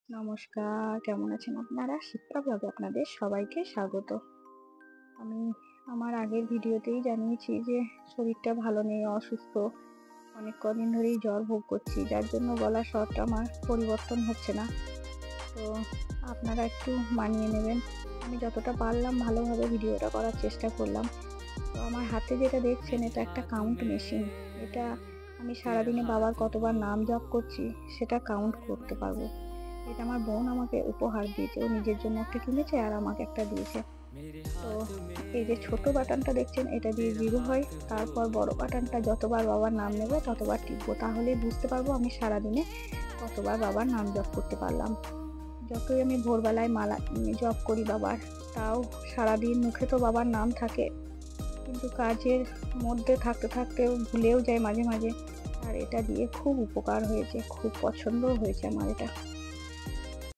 নমস্কার, কেমন আছেন আপনারা? শিক্ষা ব্লগে আপনাদের সবাইকে স্বাগত। আমি আমার আগের ভিডিওতেই জানিয়েছি যে শরীরটা ভালো নেই, অসুস্থ। অনেক কদিন ধরেই জ্বর ভোগ করছি, যার জন্য গলার স্বরটা আমার পরিবর্তন হচ্ছে না। তো আপনারা একটু মানিয়ে নেবেন। আমি যতটা পারলাম ভালোভাবে ভিডিওটা করার চেষ্টা করলাম। তো আমার হাতে যেটা দেখছেন এটা একটা কাউন্ট মেশিন। এটা আমি সারাদিনে বাবার কতবার নাম জপ করছি সেটা কাউন্ট করতে পারবো। এটা আমার বোন আমাকে উপহার দিয়েছে, ও নিজের জন্য একটা কিনেছে আর আমাকে একটা দিয়েছে। তো এই যে ছোট বাটনটা দেখছেন এটা দিয়ে 0 হয়, তারপর বড় বাটনটা যতবার বাবার নাম নেব ততবার টিপবো, তাহলেই বুঝতে পারবো আমি সারাদিনে কতবার বাবার নাম জপ করতে পারলাম। যতই আমি ভোরবেলায় মালা জপ করি বাবার, তাও সারাদিন মুখে তো বাবার নাম থাকে, কিন্তু কাজের মধ্যে থাকতে থাকতে ভুলেও যায় মাঝে মাঝে। আর এটা দিয়ে খুব উপকার হয়েছে, খুব পছন্দও হয়েছে আমার এটা।